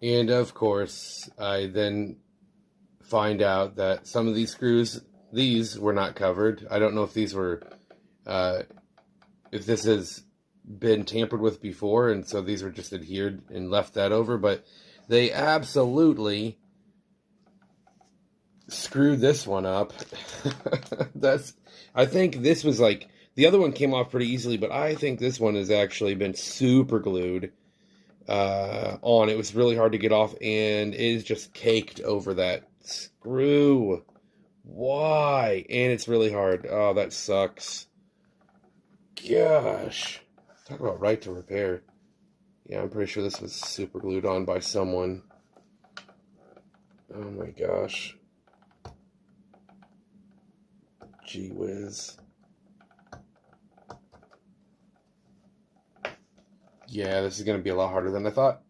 And of course, I then find out that some of these screws, these were not covered. I don't know if these were, uh, if this has been tampered with before, and so these were just adhered and left that over, but they absolutely screwed this one up. That's, I think this was like, the other one came off pretty easily, but I think this one has actually been super glued on. It was really hard to get off, and it is just caked over that screw. Why? And it's really hard. Oh, that sucks. Gosh. Talk about right to repair. Yeah, I'm pretty sure this was super glued on by someone. Oh my gosh. Gee whiz. Yeah, this is going to be a lot harder than I thought.